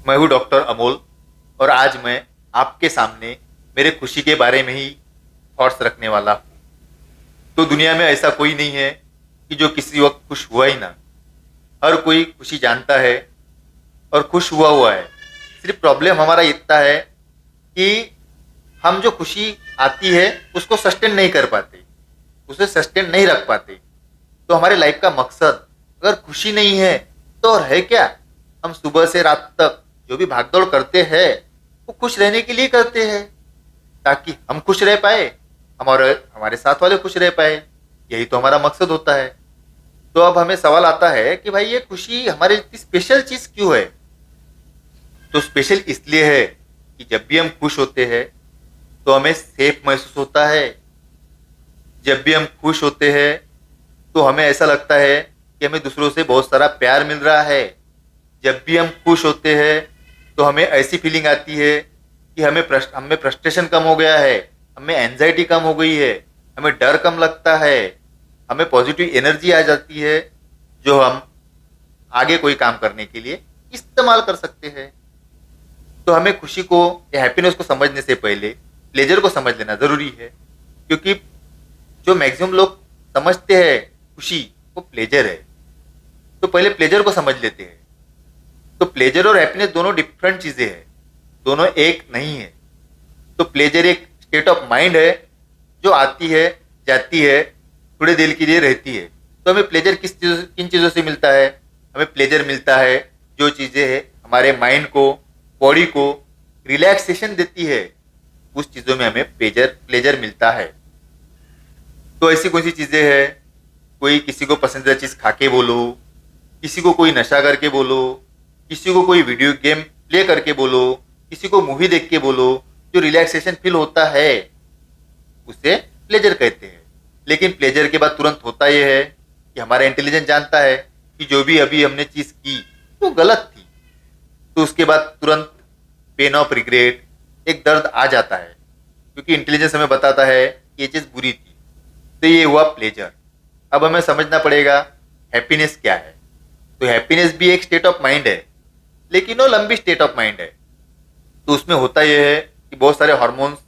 मैं हूँ डॉक्टर अमोल और आज मैं आपके सामने मेरे खुशी के बारे में ही थॉट्स रखने वाला हूँ। तो दुनिया में ऐसा कोई नहीं है कि जो किसी वक्त खुश हुआ ही ना। हर कोई खुशी जानता है और खुश हुआ हुआ है। सिर्फ प्रॉब्लम हमारा इतना है कि हम जो खुशी आती है उसको सस्टेन नहीं कर पाते, उसे सस्टेन नहीं रख पाते। तो हमारे लाइफ का मकसद अगर खुशी नहीं है तो और है क्या। हम सुबह से रात तक जो भी भागदौड़ करते हैं वो खुश रहने के लिए करते हैं, ताकि हम खुश रह पाए, हमारे हमारे साथ वाले खुश रह पाए। यही तो हमारा मकसद होता है। तो अब हमें सवाल आता है कि भाई ये खुशी हमारे इतनी स्पेशल चीज क्यों है। तो स्पेशल इसलिए है कि जब भी हम खुश होते हैं तो हमें सेफ महसूस होता है। जब भी हम खुश होते हैं तो हमें ऐसा लगता है कि हमें दूसरों से बहुत सारा प्यार मिल रहा है। जब भी हम खुश होते हैं तो हमें ऐसी फीलिंग आती है कि हमें फ्रस्ट्रेशन कम हो गया है, हमें एंजाइटी कम हो गई है, हमें डर कम लगता है, हमें पॉजिटिव एनर्जी आ जाती है जो हम आगे कोई काम करने के लिए इस्तेमाल कर सकते हैं। तो हमें खुशी को या हैप्पीनेस को समझने से पहले प्लेजर को समझ लेना जरूरी है, क्योंकि जो मैक्सिमम लोग समझते हैं खुशी वो प्लेजर है। तो पहले प्लेजर को समझ लेते हैं। तो प्लेजर और हैप्पीनेस दोनों डिफरेंट चीजें हैं, दोनों एक नहीं है। तो प्लेजर एक स्टेट ऑफ माइंड है जो आती है जाती है, थोड़ी देर के लिए रहती है। तो हमें प्लेजर किन चीज़ों से मिलता है। हमें प्लेजर मिलता है जो चीज़ें हैं हमारे माइंड को, बॉडी को रिलैक्सेशन देती है, उस चीज़ों में हमें प्लेजर मिलता है। तो ऐसी कौन सी चीज़ें हैं। कोई किसी को पसंदीदा चीज़ खा के बोलो, किसी को कोई नशा करके बोलो, किसी को कोई वीडियो गेम प्ले करके बोलो, किसी को मूवी देख के बोलो, जो रिलैक्सेशन फील होता है उसे प्लेजर कहते हैं। लेकिन प्लेजर के बाद तुरंत होता यह है कि हमारा इंटेलिजेंस जानता है कि जो भी अभी हमने चीज़ की वो गलत थी। तो उसके बाद तुरंत पेन ऑफ रिग्रेट, एक दर्द आ जाता है, क्योंकि इंटेलिजेंस हमें बताता है कि ये चीज़ बुरी थी। तो ये हुआ प्लेजर। अब हमें समझना पड़ेगा हैप्पीनेस क्या है। तो हैप्पीनेस भी एक स्टेट ऑफ माइंड है, लेकिन वो लंबी स्टेट ऑफ माइंड है। तो उसमें होता यह है कि बहुत सारे हार्मोन्स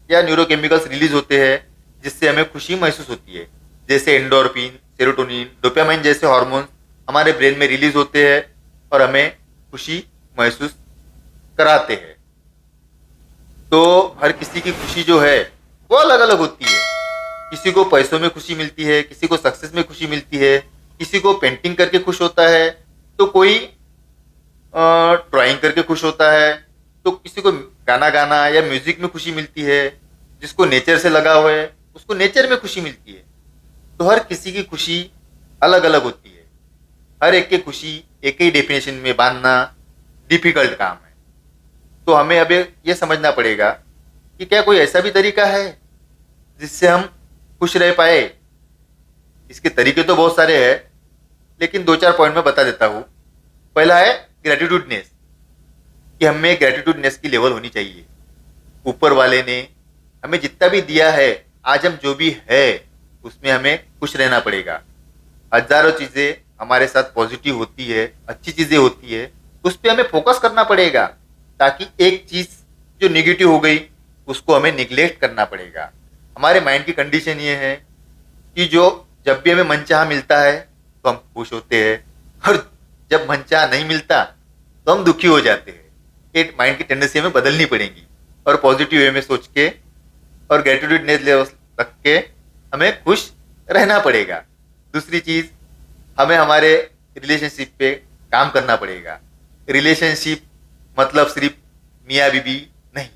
या न्यूरोकेमिकल्स रिलीज होते हैं जिससे हमें खुशी महसूस होती है। जैसे एंडोर्फिन, सेरोटोनिन, डोपामाइन जैसे हार्मोन्स हमारे ब्रेन में रिलीज होते हैं और हमें खुशी महसूस कराते हैं। तो हर किसी की खुशी जो है वो अलग अलग होती है। किसी को पैसों में खुशी मिलती है, किसी को सक्सेस में खुशी मिलती है, किसी को पेंटिंग करके खुश होता है, तो कोई ड्राइंग करके खुश होता है, तो किसी को गाना गाना या म्यूजिक में खुशी मिलती है, जिसको नेचर से लगा हुआ है उसको नेचर में खुशी मिलती है। तो हर किसी की खुशी अलग अलग होती है। हर एक की खुशी एक ही डेफिनेशन में बांधना डिफिकल्ट काम है। तो हमें अब ये समझना पड़ेगा कि क्या कोई ऐसा भी तरीका है जिससे हम खुश रह पाए। इसके तरीके तो बहुत सारे हैं, लेकिन दो चार पॉइंट में बता देता हूँ। पहला है ग्रेटिट्यूडनेस, कि हमें ग्रेटिट्यूडनेस की लेवल होनी चाहिए। ऊपर वाले ने हमें जितना भी दिया है, आज हम जो भी है उसमें हमें खुश रहना पड़ेगा। हजारों चीज़ें हमारे साथ पॉजिटिव होती है, अच्छी चीज़ें होती है, उस पर हमें फोकस करना पड़ेगा, ताकि एक चीज़ जो नेगेटिव हो गई उसको हमें निगलेक्ट करना पड़ेगा। हमारे माइंड की कंडीशन ये है कि जब भी हमें मनचाहा मिलता है तो हम खुश होते हैं, और जब मनचाहा नहीं मिलता तो हम दुखी हो जाते हैं। ये माइंड की टेंडेंसी हमें बदलनी पड़ेगी और पॉजिटिव वे में सोच के और ग्रेटिट्यूडनेस लेवल रख के हमें खुश रहना पड़ेगा। दूसरी चीज़, हमें हमारे रिलेशनशिप पे काम करना पड़ेगा। रिलेशनशिप मतलब सिर्फ मियाँ बीबी नहीं,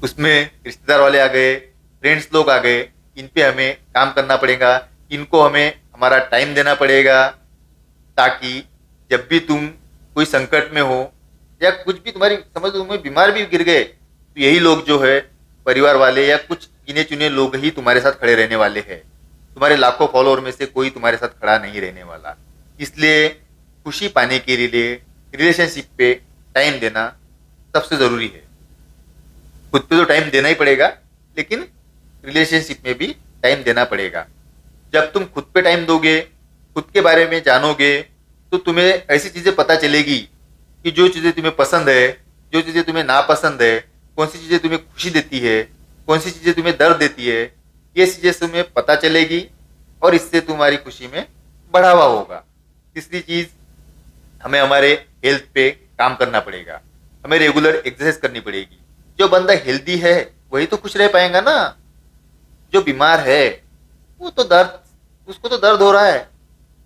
उसमें रिश्तेदार वाले आ गए, फ्रेंड्स लोग आ गए, इन पे हमें काम करना पड़ेगा। इनको हमें हमारा टाइम देना पड़ेगा, ताकि जब भी तुम कोई संकट में हो या कुछ भी तुम्हारी समझ लो तुम्हें बीमार भी गिर गए, तो यही लोग जो है परिवार वाले या कुछ गिने चुने लोग ही तुम्हारे साथ खड़े रहने वाले हैं। तुम्हारे लाखों फॉलोअर में से कोई तुम्हारे साथ खड़ा नहीं रहने वाला। इसलिए खुशी पाने के लिए रिलेशनशिप पे टाइम देना सबसे ज़रूरी है। खुद पे तो टाइम देना ही पड़ेगा, लेकिन रिलेशनशिप में भी टाइम देना पड़ेगा। जब तुम खुद पे टाइम दोगे, खुद के बारे में जानोगे, तो तुम्हें ऐसी चीज़ें पता चलेगी कि जो चीज़ें तुम्हें पसंद है, जो चीज़ें तुम्हें नापसंद है, कौन सी चीज़ें तुम्हें खुशी देती है, कौन सी चीज़ें तुम्हें दर्द देती है, ये चीज़ें तुम्हें पता चलेगी और इससे तुम्हारी खुशी में बढ़ावा होगा। तीसरी चीज़, हमें हमारे हेल्थ पे काम करना पड़ेगा, हमें रेगुलर एक्सरसाइज करनी पड़ेगी। जो बंदा हेल्दी है वही तो खुश रह पाएगा ना। जो बीमार है वो तो दर्द, उसको तो दर्द हो रहा है,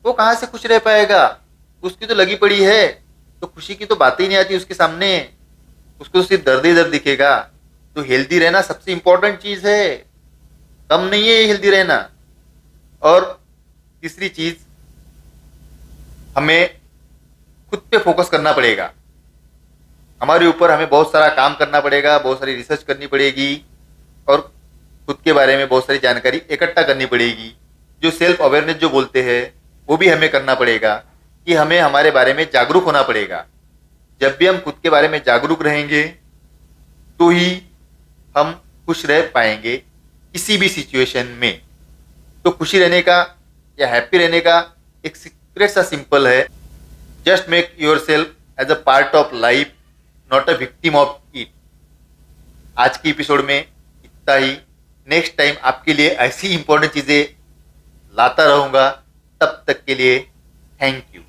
वो कहाँ से खुश रह पाएगा? उसकी तो लगी पड़ी है, तो खुशी की तो बात ही नहीं आती उसके सामने, उसको तो सिर्फ दर्द ही दर्द दिखेगा। तो हेल्दी रहना सबसे इंपॉर्टेंट चीज़ है, कम नहीं है हेल्दी रहना। और तीसरी चीज़, हमें खुद पे फोकस करना पड़ेगा, हमारे ऊपर हमें बहुत सारा काम करना पड़ेगा, बहुत सारी रिसर्च करनी पड़ेगी और खुद के बारे में बहुत सारी जानकारी इकट्ठा करनी पड़ेगी। जो सेल्फ अवेयरनेस जो बोलते हैं वो भी हमें करना पड़ेगा कि हमें हमारे बारे में जागरूक होना पड़ेगा। जब भी हम खुद के बारे में जागरूक रहेंगे तो ही हम खुश रह पाएंगे किसी भी सिचुएशन में। तो खुशी रहने का या हैप्पी रहने का एक सीक्रेट सा सिंपल है, just make yourself as a part of life, not a victim of it. आज की एपिसोड में इतना ही। नेक्स्ट टाइम आपके लिए ऐसी इंपॉर्टेंट चीज़ें लाता रहूँगा। तब तक के लिए थैंक यू।